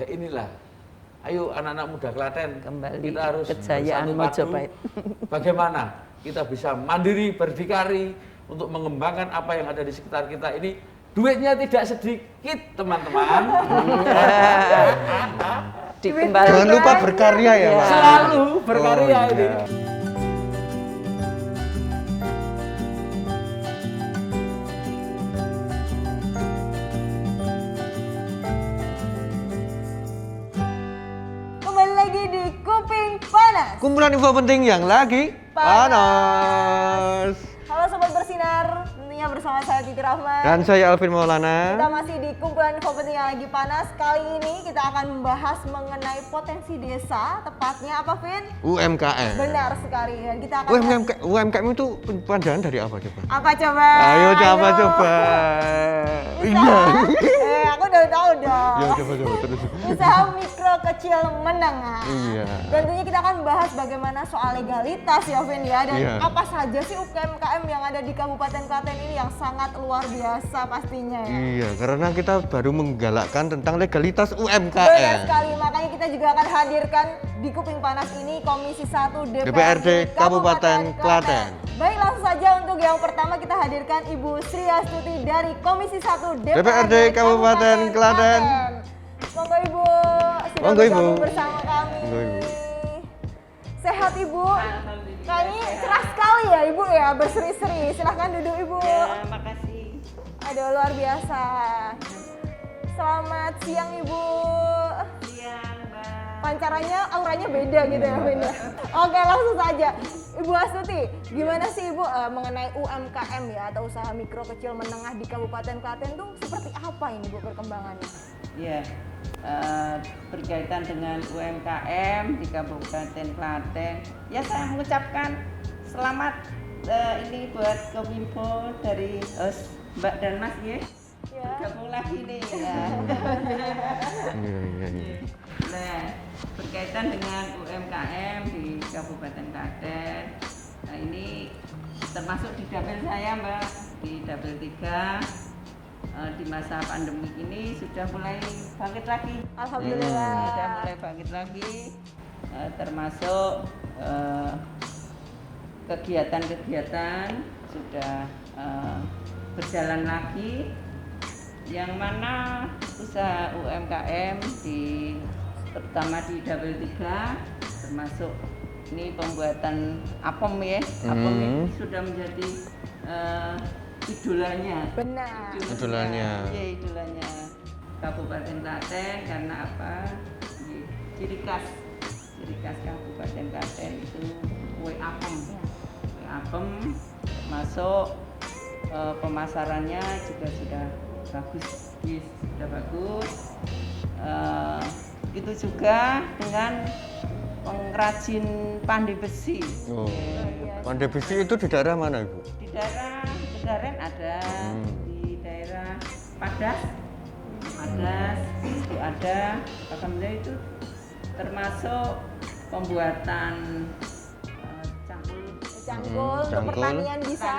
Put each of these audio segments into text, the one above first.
inilah, ayo anak-anak muda Klaten, kembali kita harus kejayaan bersatu padu. Mojopahit. Bagaimana kita bisa mandiri, berdikari untuk mengembangkan apa yang ada di sekitar kita ini. Duitnya tidak sedikit, teman-teman. Jangan lupa berkarya ya, Pak. Selalu berkarya ini. Kembali lagi di Kuping Panas. Kumpulan info penting yang lagi panas. Halo Sobat Bersinar, tentunya bersama saya Titi Rahman. Dan saya Alvin Maulana. Kita masih di kumpulan info penting yang lagi panas. Kali ini kita akan membahas mengenai potensi desa, tepatnya apa, Vin? UMKM. Benar sekali. Dan kita akan UMKM itu panjangan dari apa coba? apa coba? Ayo coba. Iya. Aku udah tahu dong. Ya coba terus. Usaha mikro kecil menengah. Iya. Tentunya kita akan bahas bagaimana soal legalitas ya, Vin ya, dan Iya. apa saja sih UMKM yang ada di Kabupaten Klaten ini yang sangat luar biasa pastinya ya. Iya, karena kita baru menggalakkan tentang legalitas Benar UMKM. sekali, makanya kita juga akan hadirkan di Kuping Panas ini Komisi 1 DPRD Kabupaten Klaten. Baik, langsung saja untuk yang pertama kita hadirkan Ibu Sri Astuti dari Komisi 1 DPRD Kabupaten Klaten. Monggo Ibu, sudah Monggo, Ibu. bergabung bersama kami. Monggo, Ibu. Sehat Ibu? Kayaknya cerah sekali ya Ibu ya, berseri-seri. Silahkan duduk Ibu. Ya, makasih. Aduh, luar biasa. Selamat siang Ibu. Siang, Mbak. Pancarannya, auranya beda gitu ya Vin ya. Oke, langsung saja. Ibu Astuti, gimana sih Ibu mengenai UMKM ya atau usaha mikro kecil menengah di Kabupaten Klaten tuh seperti apa ini Bu perkembangannya? Ya, berkaitan dengan UMKM di Kabupaten Klaten. Ya, saya mengucapkan selamat ini buat Kominfo dari Mbak dan Mas ya. Ya. Gabung lagi nih ya. Iya. Nah, berkaitan dengan UMKM di Kabupaten Klaten, nah ini termasuk di dapil saya Mbak, di dapil 3 di masa pandemi ini sudah mulai bangkit lagi. Alhamdulillah. Sudah mulai bangkit lagi, termasuk kegiatan-kegiatan sudah berjalan lagi, yang mana usaha UMKM terutama di dapil 3 termasuk ini pembuatan apem ya. Apem ini sudah menjadi idolanya. Benar. Idolanya. Iya, idolanya Kabupaten Klaten karena apa? Ciri khas Kabupaten Klaten itu kue apem. Kue apem masuk pemasarannya juga sudah bagus, sudah bagus. Itu juga dengan pengrajin pandai besi. Oh. Pandai besi itu di daerah mana, Ibu? Di daerah Cegaren ada, di daerah Padas itu ada. Alhamdulillah itu termasuk pembuatan Cangkul untuk Cangkul. pertanian bisa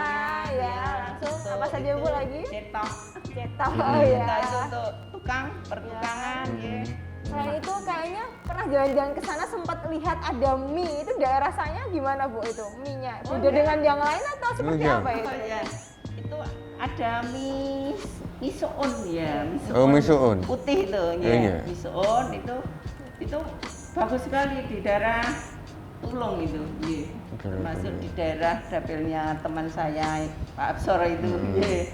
ya. Langsung apa saja Bu lagi? cetok Cetak. Oh ya. Cetok itu untuk tukang pertukangan ya. Selain itu kayaknya pernah jalan-jalan ke sana sempat lihat ada mie. Itu daerah rasanya gimana Bu itu mie-nya? Beda dengan yang lain atau seperti Iya. apa ya? Oh ya, itu ada mie soon ya, Oh, mie soon. putih itu ya. Iya. Mie soon itu bagus sekali di daerah Tulung itu, ya. Termasuk di daerah dapilnya teman saya Pak Absor itu, ya.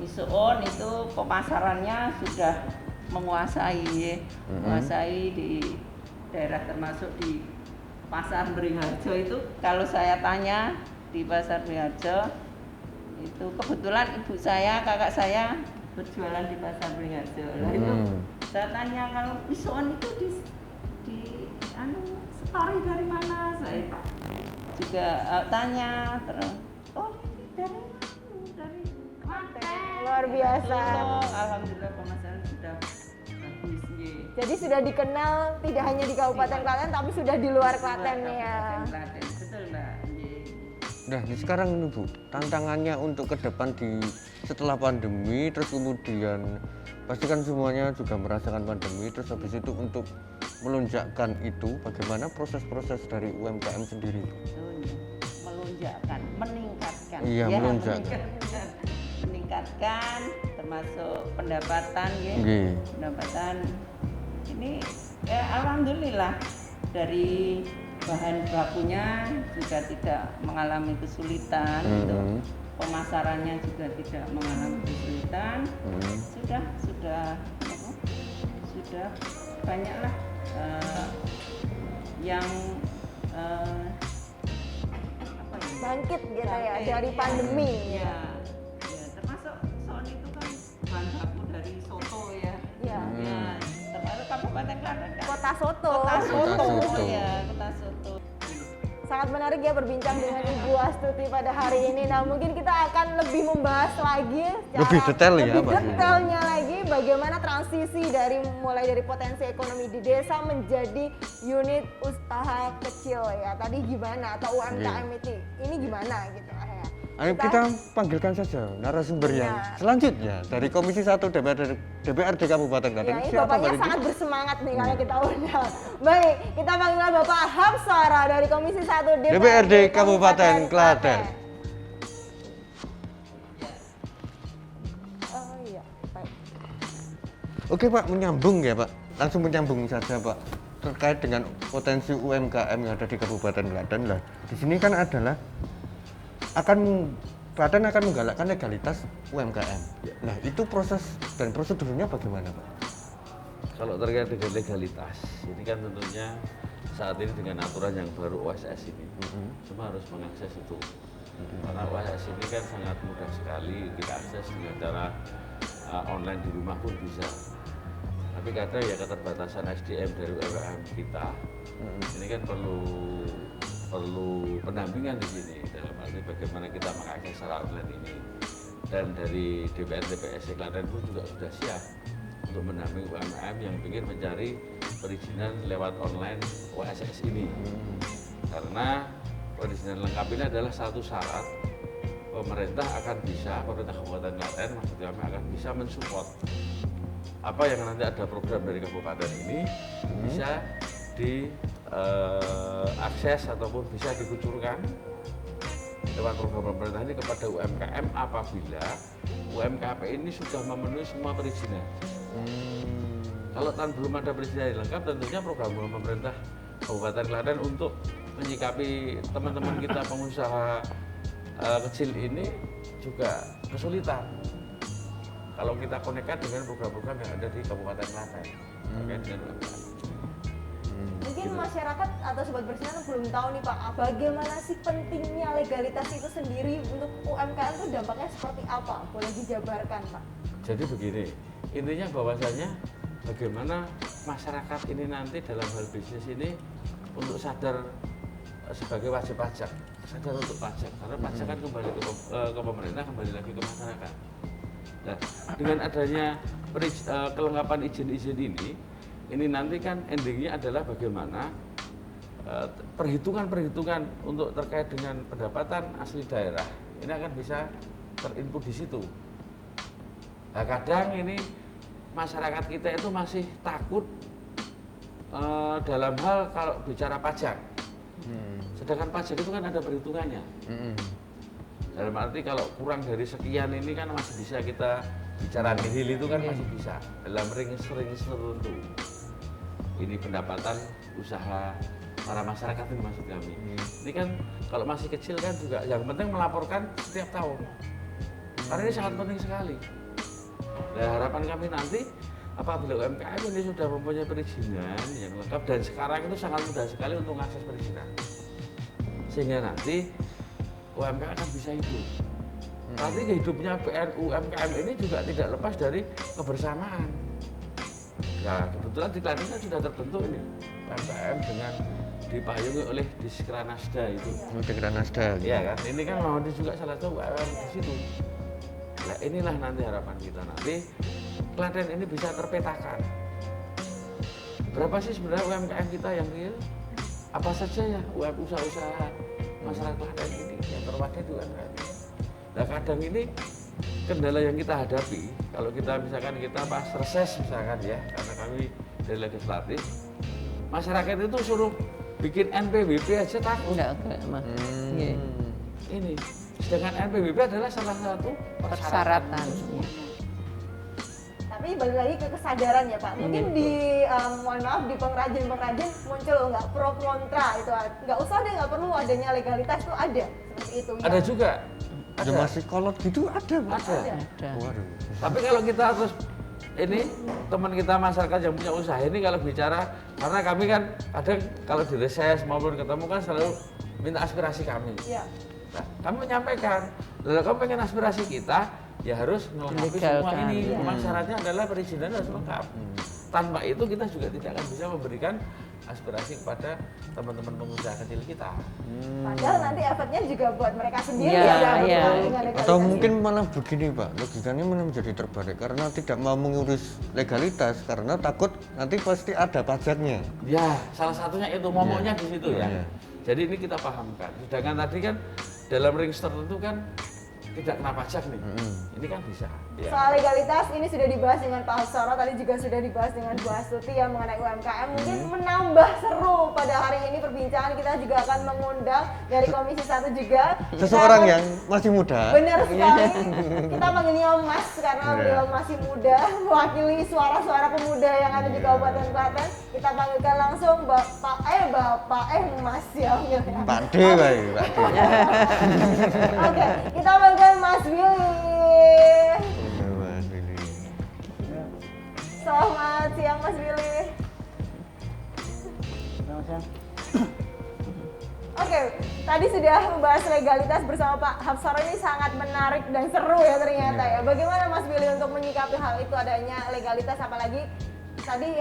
Mie soon itu pemasarannya sudah menguasai ya. Menguasai di daerah termasuk di Pasar Beringharjo itu. Kalau saya tanya di Pasar Beringharjo itu kebetulan ibu saya, kakak saya berjualan di Pasar Beringharjo. Nah, itu saya tanya kalau misoon itu di story dari mana? Saya juga tanya terus. Oh, dari Klaten. Luar biasa. Alhamdulillah pemasaran sudah bagus ya. Jadi sudah dikenal tidak hanya di Kabupaten Klaten tapi sudah di luar Klaten ya. Klaten, betul Mbak. Nah, sekarang ini Bu, tantangannya untuk ke depan di setelah pandemi, terus kemudian pasti kan semuanya juga merasakan pandemi, terus habis itu untuk melonjakkan itu, bagaimana proses-proses dari UMKM sendiri? Melonjakkan, meningkatkan. Iya, Ya, melonjakkan. Meningkatkan, termasuk pendapatan ya. Nggih. Pendapatan ini ya alhamdulillah dari bahan bakunya juga tidak mengalami kesulitan, untuk pemasarannya juga tidak mengalami kesulitan. Sudah banyaklah yang apa ya? Bangkit gitu ya Bangkit, dari iya. pandemi. Ya, termasuk soal itu kan bahan baku dari soto ya. Iya. Ya, termasuk Kabupaten Klaten kan. Kota Soto. Kota Soto, Soto. ya, Kota Soto. Sangat menarik ya berbincang dengan Ibu Astuti pada hari ini. Nah mungkin kita akan lebih membahas lagi Lebih detail ya, lebih Pak. detailnya lagi bagaimana transisi dari mulai dari potensi ekonomi di desa menjadi unit usaha kecil ya. Tadi gimana atau UMKM itu ini gimana gitu ya. Ayo kita panggilkan saja narasumber yang Iya. selanjutnya dari Komisi 1 DPRD Kabupaten Klaten. Ya, ini Siapa bapaknya Pak sangat Riki? bersemangat nih kalau kita undang. Baik, kita panggil Bapak Hamsara dari Komisi 1 DPRD Kabupaten Klaten. Oh iya, baik. Oke Pak, menyambung ya Pak. Langsung menyambung saja Pak. Terkait dengan potensi UMKM yang ada di Kabupaten Klaten lah. Di sini kan adalah Klaten akan menggalakkan legalitas UMKM. Nah, itu proses dan prosedurnya bagaimana Pak? Kalau terkait dengan legalitas, ini kan tentunya saat ini dengan aturan yang baru OSS ini, semua harus mengakses itu. Karena OSS ini kan sangat mudah sekali kita akses dengan cara online di rumah pun bisa. Tapi kadang ya keterbatasan SDM dari UMKM kita, ini kan perlu pendampingan di sini dalam arti bagaimana kita mengakses secara online ini. Dan dari DPS Klaten pun juga sudah siap untuk mendampingi UMKM yang ingin mencari perizinan lewat online OSS ini. Karena perizinan lengkap ini adalah satu syarat pemerintah Kabupaten Klaten maksud kami akan bisa mensupport apa yang nanti ada program dari kabupaten ini bisa diakses ataupun bisa dikucurkan lewat program pemerintah ini kepada UMKM apabila UMKM ini sudah memenuhi semua perizinan. Kalau belum ada perizinan yang lengkap, tentunya program pemerintah Kabupaten Klaten untuk menyikapi teman-teman kita pengusaha kecil ini juga kesulitan. Kalau kita konekkan dengan program-program yang ada di Kabupaten Klaten terkait dengan UMKM. Mungkin masyarakat atau sobat bersinar belum tahu nih Pak, bagaimana sih pentingnya legalitas itu sendiri untuk UMKM itu dampaknya seperti apa? Boleh dijabarkan Pak? Jadi begini, intinya bahwasanya bagaimana masyarakat ini nanti dalam hal bisnis ini untuk sadar sebagai wajib pajak, sadar untuk pajak, karena pajak kan kembali ke pemerintah, kembali lagi ke masyarakat. Nah, dengan adanya kelengkapan izin-izin ini nanti kan endingnya adalah bagaimana perhitungan-perhitungan untuk terkait dengan pendapatan asli daerah ini akan bisa terinput di situ. Nah, kadang ini masyarakat kita itu masih takut dalam hal kalau bicara pajak. Sedangkan pajak itu kan ada perhitungannya. Dalam arti kalau kurang dari sekian ini kan masih bisa kita bicara nihil itu kan masih bisa dalam ring tertentu. Ini pendapatan usaha para masyarakat ini maksud kami. Ini kan kalau masih kecil kan juga yang penting melaporkan setiap tahun. Karena ini sangat penting sekali. Nah, harapan kami nanti apabila UMKM ini sudah mempunyai perizinan yang lengkap dan sekarang itu sangat mudah sekali untuk mengakses perizinan. Sehingga nanti UMKM akan bisa hidup. Nanti hidupnya BNU UMKM ini juga tidak lepas dari kebersamaan. Nah, kebetulan di Klaten kan sudah terbentuk ini UMKM dengan dipayungi oleh Diskranasda itu. Diskranasda. Iya kan, ini kan mau juga salah satu UMKM di situ. Nah, inilah nanti harapan kita nanti Klaten ini bisa terpetakan. Berapa sih sebenarnya UMKM kita yang real? Apa saja ya usaha-usaha masyarakat Klaten ini yang terwakil di UMKM. Nah, kadang ini kendala yang kita hadapi kalau kita misalkan kita pas reses misalkan ya, karena kami dari legislatif, masyarakat itu suruh bikin NPWP aja takut. Enggak, Mas. Iya. Ini sedangkan NPWP adalah salah satu Persyaratan. Tapi balik lagi ke kesadaran ya Pak. Mungkin di mohon maaf di pengrajin muncul nggak pro kontra itu, nggak usah deh, nggak perlu adanya legalitas tuh ada seperti itu. Ada ya. juga. Ada masih kolot gitu ada, Pak. Ada. Ada. Waduh. Tapi kalau kita terus ini teman kita masyarakat yang punya usaha ini kalau bicara, karena kami kan kadang kalau di reses maupun ketemu kan selalu minta aspirasi kami. Iya. Nah, kami menyampaikan, kalau kamu pengen aspirasi kita, ya harus melengkapi semua Dilegalkan, ini. ya. Memang syaratnya adalah perizinan harus lengkap. Tanpa itu kita juga tidak akan bisa memberikan aspirasi kepada teman-teman pengusaha kecil kita. Padahal nanti efeknya juga buat mereka sendiri Iya, ya. iya. dengan legalitas Atau ini. mungkin malah begini Pak, logikanya mana menjadi terbalik karena tidak mau mengurus legalitas karena takut nanti pasti ada pajaknya. Ya, salah satunya itu momoknya di situ ya. Iya. Jadi ini kita pahamkan. Sedangkan tadi kan dalam range tertentu kan tidak kena pajak nih. Ini kan bisa. Ya. Soal legalitas ini sudah dibahas dengan Pak Hapsara, tadi juga sudah dibahas dengan Bu Astuti yang mengenai UMKM. Mungkin menambah seru pada hari ini perbincangan, kita juga akan mengundang dari Komisi 1 juga. Seseorang Kita- yang masih muda. Benar sekali. Kita panggilnya Mas karena Iya. beliau masih muda, mewakili suara-suara pemuda yang ada di Kabupaten Klaten. Kita panggilkan langsung Bapak Mas ya. Pak D, Pak D. Oke, kita panggil Mas Willy. Mas Willy. Selamat siang Mas Willy. Oke, tadi sudah membahas legalitas bersama Pak Hapsara, ini sangat menarik dan seru ya ternyata ya. Bagaimana Mas Willy untuk menyikapi hal itu, adanya legalitas, apalagi tadi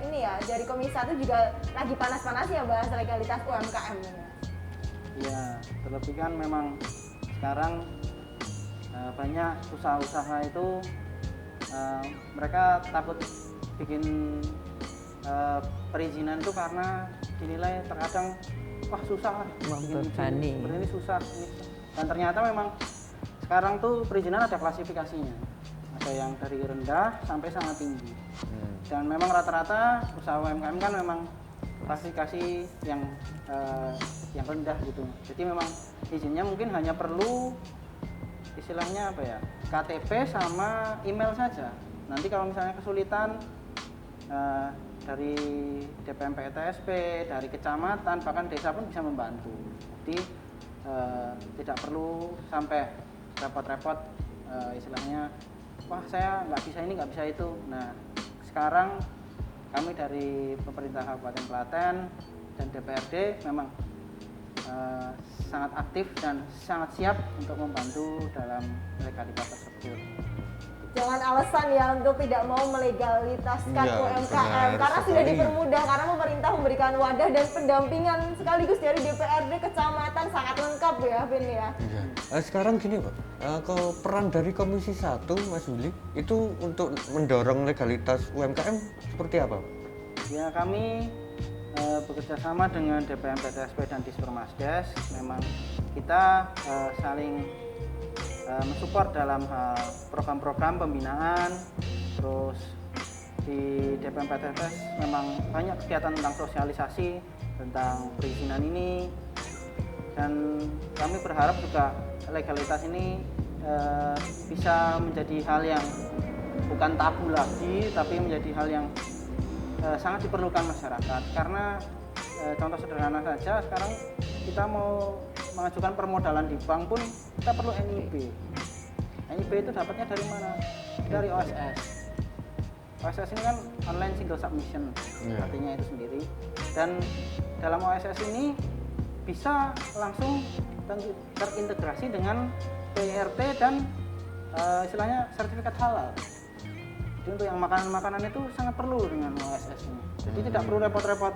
ini ya dari Komisi 1 juga lagi panas-panasnya bahas legalitas UMKM ini. Iya, terlebih kan memang sekarang banyak usaha-usaha itu mereka takut bikin perizinan itu karena dinilai terkadang wah susah bikin Membebani. izin, seperti ini susah ini. Dan ternyata memang sekarang tuh perizinan ada klasifikasinya, ada yang dari rendah sampai sangat tinggi. Dan memang rata-rata usaha UMKM kan memang klasifikasi yang rendah gitu. Jadi memang izinnya mungkin hanya perlu istilahnya apa ya, KTP sama email saja. Nanti kalau misalnya kesulitan dari DPM PTSP, dari kecamatan, bahkan desa pun bisa membantu. Jadi tidak perlu sampai repot-repot istilahnya, wah saya nggak bisa ini, nggak bisa itu. Nah sekarang kami dari pemerintah Kabupaten Klaten dan DPRD memang sangat aktif dan sangat siap untuk membantu dalam legalitas tersebut. Jangan alasan ya untuk tidak mau melegalitaskan Iya, UMKM benar karena sudah sekali. dipermudah, karena pemerintah memberikan wadah dan pendampingan sekaligus dari DPRD kecamatan sangat lengkap ya Vin ya. Iya. Sekarang gini Pak, kalau peran dari Komisi 1 Mas Willy itu untuk mendorong legalitas UMKM seperti apa? Ya kami bekerja sama dengan DPM PTSP dan Dispermasdes. Memang kita saling mensupport dalam hal program-program pembinaan. Terus di DPM PTSP memang banyak kegiatan tentang sosialisasi tentang perizinan ini. Dan kami berharap juga legalitas ini bisa menjadi hal yang bukan tabu lagi, tapi menjadi hal yang sangat diperlukan masyarakat. Karena contoh sederhana saja, sekarang kita mau mengajukan permodalan di bank pun kita perlu NIB. NIB itu dapatnya dari mana? Dari OSS. OSS ini kan online single submission, artinya itu sendiri. Dan dalam OSS ini bisa langsung terintegrasi dengan PRT dan istilahnya sertifikat halal. Jadi untuk yang makanan-makanan itu sangat perlu dengan OSS ini. Jadi tidak perlu repot-repot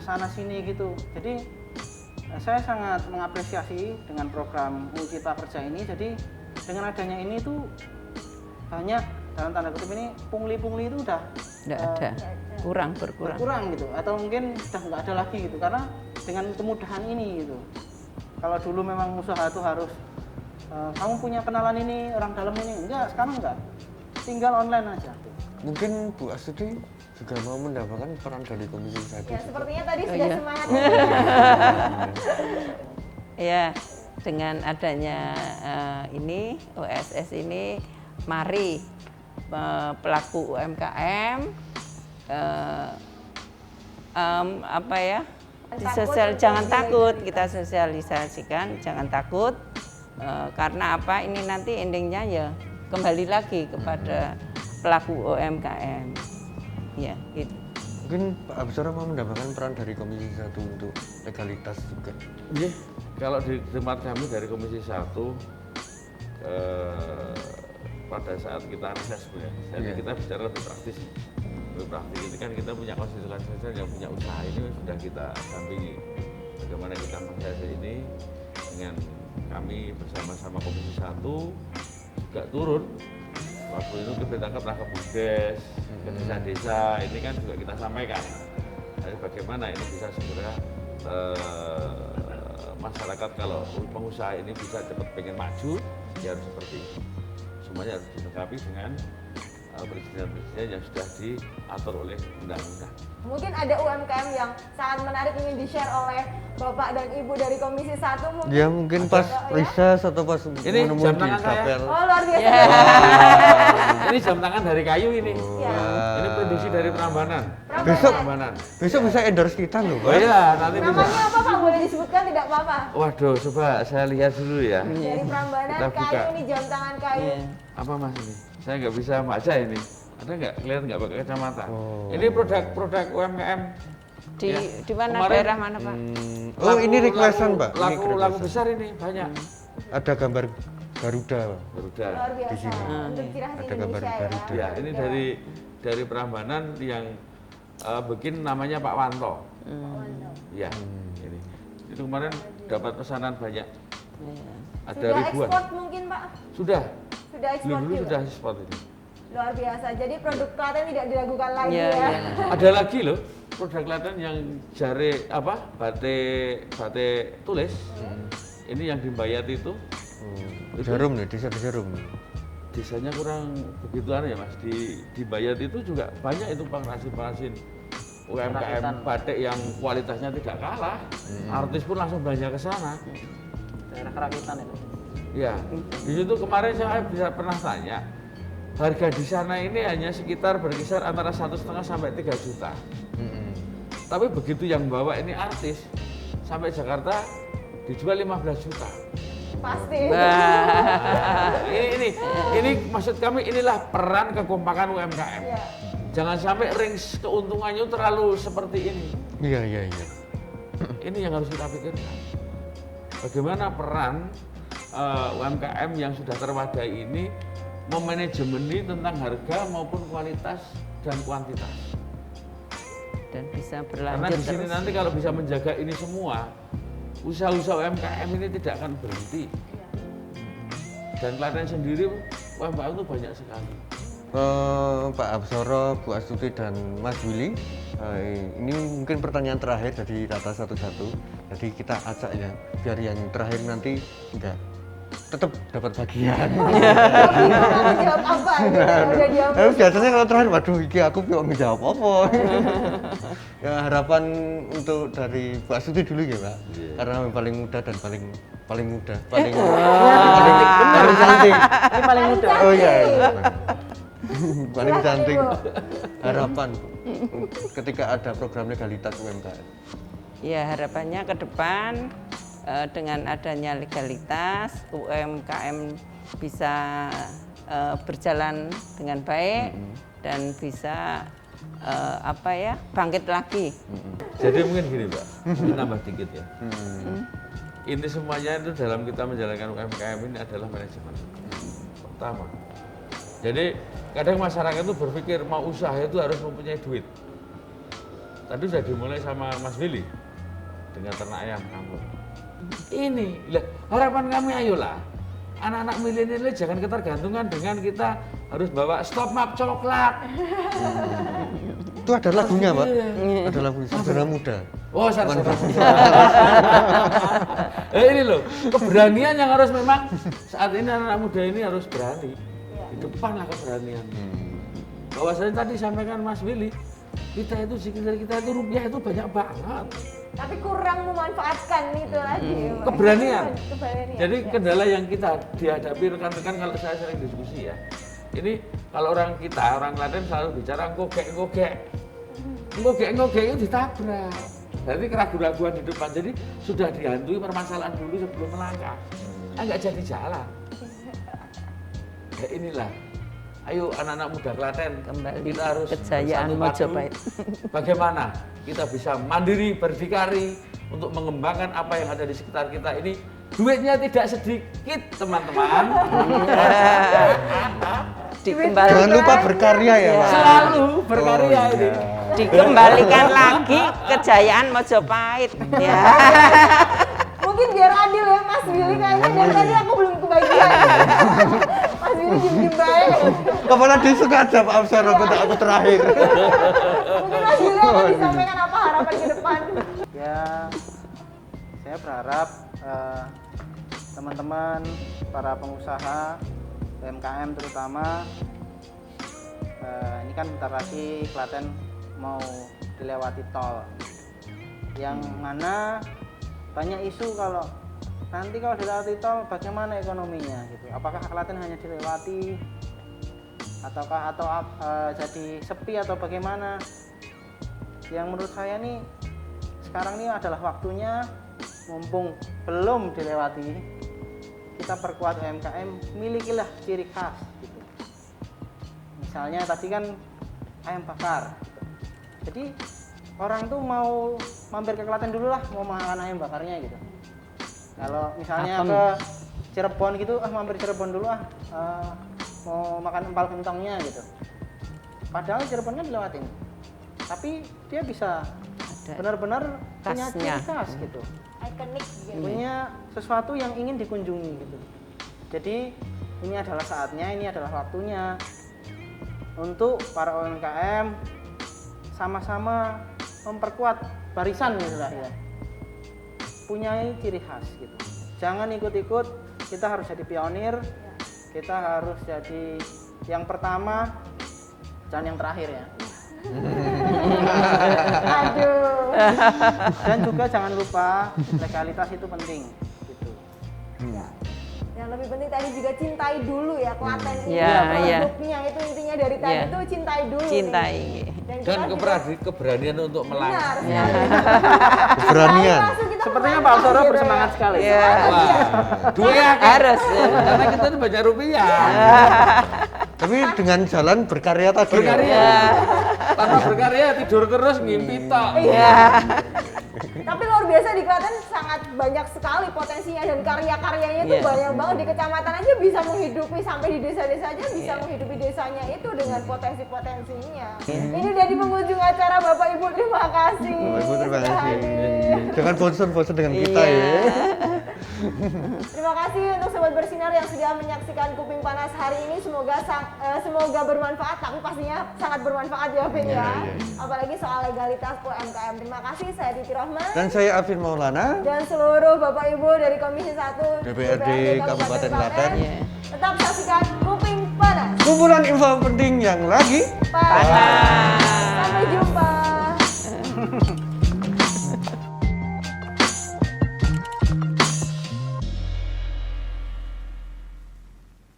sana sini gitu. Jadi saya sangat mengapresiasi dengan program UU Cipta Kerja ini. Jadi dengan adanya ini tuh banyak dalam tanda kutip ini pungli-pungli itu udah Nggak ada, berkurang. berkurang gitu, atau mungkin sudah nggak ada lagi gitu karena dengan kemudahan ini gitu. Kalau dulu memang usaha itu harus kamu punya kenalan ini orang dalam ini, enggak, sekarang enggak, tinggal online aja. Mungkin Bu Astuti juga mau mendapatkan peran dari Komisi 1. Ya, sepertinya tadi sudah iya. semangat. Ya, dengan adanya ini OSS ini, mari pelaku UMKM apa ya? Jangan takut, kita sosialisasikan, jangan takut. Karena apa? Ini nanti endingnya ya kembali lagi kepada pelaku UMKM. Ya, gitu. Mungkin Pak Absara mau mendapatkan peran dari Komisi 1 untuk legalitas juga. Iya, kalau di tempat kami dari Komisi 1 pada saat kita reses ya, jadi kita bicara lebih praktis. Lebih praktis ini kan kita punya konstituen yang punya usaha ini sudah kita dampingi. Bagaimana kita menghiasi ini dengan kami bersama-sama Komisi 1 juga turun. Waktu itu kita tangkaplah ke Bumdes, ke desa-desa, ini kan juga kita sampaikan. Jadi bagaimana ini bisa segera masyarakat kalau pengusaha ini bisa cepat pengen maju, ya harus seperti itu. Semuanya harus dilengkapi dengan perizinan-perizinan yang sudah diatur oleh undang-undang. Mungkin ada UMKM yang sangat menarik ingin di-share oleh Bapak dan Ibu dari Komisi 1 mungkin. Ya mungkin pas riset atau pas Ini menemui jam di tangan saya. Dapel. Oh, luar biasa. Ini jam tangan dari kayu ini. Ya. Ini prediksi dari Prambanan. Besok Prambanan. besok bisa endorse kita loh, Oh Pak. iya, nanti bisa. Namanya apa Pak? Boleh disebutkan tidak apa-apa? Waduh, coba saya lihat dulu ya. Dari Prambanan Kita buka. kayu nih, jam tangan kayu. Iya. Apa mas ini? Saya nggak bisa baca ini. Ada nggak? Kelihatan nggak pakai kacamata? Oh. Ini produk UMKM. Di Ya. di mana Kemarin- daerah mana Pak? Oh, ini requestan, Pak. Ini Laku requestan. besar ini banyak. Ada gambar Garuda. Garuda. Luar biasa. Di sini. Untuk ciri khas Ada gambar Indonesia Garuda. Ya, ini dari Prambanan yang bikin namanya Pak Wanto. Ya, ini. Itu kemarin dapat pesanan banyak. Iya. Ada Sudah ribuan. ekspor mungkin Pak? Sudah. Sudah ekspor Dulu juga? sudah ekspor ini. Luar biasa. Jadi produk Klaten tidak diragukan lagi Iya, ya. iya. Ada lagi loh produk Klaten yang jari apa batik tulis. Ini yang di Bayat itu Jarum nih, desa Jarum. desanya kurang begitu aneh ya mas. Di Bayat itu juga banyak itu pengrajin UMKM Perakitan. batik yang kualitasnya tidak kalah. Artis pun langsung belanja ke sana. Daerah kerakitan itu. Ya, di situ kemarin saya bisa pernah tanya, harga di sana ini hanya sekitar berkisar antara 1,5 sampai 3 juta. Tapi begitu yang bawa ini artis, sampai Jakarta dijual 15 juta. Pasti. Nah, ini maksud kami inilah peran kekompakan UMKM. Iya. Jangan sampai range keuntungannya terlalu seperti ini. Iya. Ini yang harus kita pikirkan. Bagaimana peran UMKM yang sudah terwadai ini memanajemeni tentang harga maupun kualitas dan kuantitas. Dan bisa Karena berlanjut di sini terus. nanti kalau bisa menjaga ini semua, usaha-usaha UMKM ini tidak akan berhenti. Dan Klaten sendiri UMKM itu banyak sekali. Pak Absara, Bu Astuti dan Mas Willy, ini mungkin pertanyaan terakhir dari Rata 11. Jadi kita ajak ya, biar yang terakhir nanti enggak tetap dapat bagian. Mau jawab apa? Gitu, udah diambil. Tapi biasanya kalau terakhir, waduh, iki aku kok ngejawab apa? Ya harapan untuk dari Bu Astuti dulu ya Pak, karena yang paling muda dan paling muda, paling cantik. Ini paling mudah. Oh iya. Paling Silakan, cantik. Ibu. Harapan ketika ada program legalitas UMKM. Ya harapannya ke depan dengan adanya legalitas UMKM bisa berjalan dengan baik dan bisa bangkit lagi. Jadi mungkin gini Mbak, ini nambah dikit ya. Inti semuanya itu dalam kita menjalankan UMKM ini adalah manajemen. Pertama, jadi kadang masyarakat itu berpikir mau usaha itu harus mempunyai duit. Tadi sudah dimulai sama Mas Willy dengan ternak ayam kampung. Ini, harapan kami ayolah anak-anak milenial jangan ketergantungan dengan kita harus bawa stop map coklat. itu ada lagunya, Pak. Iya. Ada lagunya Sarjana Muda. Oh, sarjana. Ini loh, keberanian yang harus memang saat ini anak muda ini harus berani. Di depan lah keberanian. Bahwasanya tadi sampaikan Mas Willy, kita itu sekitar kita itu rupiah itu banyak banget. Tapi kurang memanfaatkan itu lagi. Pak. Keberanian. Keberanian. Jadi Ya. kendala yang kita dihadapi rekan-rekan kalau saya sering diskusi ya. Ini kalau orang Klaten selalu bicara ngogek itu ditabrak. Berarti keraguan-keraguan di depan. Jadi sudah dihantui permasalahan dulu sebelum melangkah. Nggak jadi jalan. Ya inilah. Ayo anak-anak muda Klaten, Kembali kita harus kejayaan bersatu padu. Mojopahit. Bagaimana kita bisa mandiri, berdikari untuk mengembangkan apa yang ada di sekitar kita ini. Duitnya tidak sedikit, teman-teman. Dikembalikan, Jangan lupa berkarya ya, Pak. Selalu berkarya Oh, ini. iya. dikembalikan lagi kejayaan Mojopahit. Ya. Mungkin biar adil ya Mas Willy, kayaknya dari tadi aku belum kebagian. Mas Willy diem-diem baik. Kepala desa aja Pak Absoro, aku terakhir. Mungkin Mas Willy akan disampaikan apa harapan ke depan. Ya, saya berharap teman-teman para pengusaha UMKM terutama ini kan bentar lagi Klaten mau dilewati tol, yang mana banyak isu kalau nanti kalau dilewati tol bagaimana ekonominya gitu. Apakah Klaten hanya dilewati ataukah jadi sepi atau bagaimana? Yang menurut saya nih sekarang ini adalah waktunya, mumpung belum dilewati, kita perkuat UMKM, milikilah ciri khas gitu. Misalnya tadi kan ayam bakar gitu. Jadi orang tuh mau mampir ke Klaten dulu lah, mau makan ayam bakarnya gitu. Kalau misalnya Apem. ke Cirebon gitu, mampir Cirebon dulu mau makan empal gentongnya gitu. Padahal Cirebon kan dilewatin, tapi dia bisa benar-benar punya ciri khasnya. khas gitu, Ikonik gitu. punya sesuatu yang ingin dikunjungi gitu. Jadi ini adalah saatnya, ini adalah waktunya untuk para UMKM sama-sama memperkuat barisan gitu lah ya, punya ciri khas gitu. Jangan ikut-ikut, kita harus jadi pionir, kita harus jadi yang pertama dan yang terakhir ya. Aduh. Dan juga jangan lupa legalitas itu penting gitu. Yang lebih penting tadi juga cintai dulu ya Klaten ini. Iya, iya. Produknya itu intinya dari tadi Iya. itu cintai dulu. Cintai. nih. Dan kita juga- keberanian untuk Benar. melangkah. Ya. Keberanian. Langsung kita Sepertinya Pak melangkah Absoro gitu bersemangat ya. sekali. Ya. Wah, dua ya Harus. karena kita ini banyak rupiah. Tapi dengan jalan berkarya tadi. ya. Berkarya. Tanpa berkarya tidur terus ngimpi tok. Ya. Tapi luar biasa di Klaten sangat banyak sekali potensinya dan karya-karyanya itu Iya. banyak banget. Di kecamatan aja bisa menghidupi, sampai di desa-desa aja bisa Iya. menghidupi desanya itu dengan potensi-potensinya. Ini dari pengunjung acara, Bapak Ibu terima kasih. Bapak Ibu terima sudah kasih. hadir. Jangan bosan-bosan dengan kita Iya. ya. Terima kasih untuk Sobat Bersinar yang sudah menyaksikan Kuping Panas hari ini. Semoga bermanfaat, tapi pastinya sangat bermanfaat ya Vin ya. Iya. Apalagi soal legalitas UMKM. Terima kasih, saya Titi Rohman. Dan saya Afin Maulana. Dan seluruh Bapak Ibu dari Komisi 1 DPRD Kabupaten Klaten. Iya. Tetap saksikan Kuping Panas. Kumpulan info penting yang lagi Panas.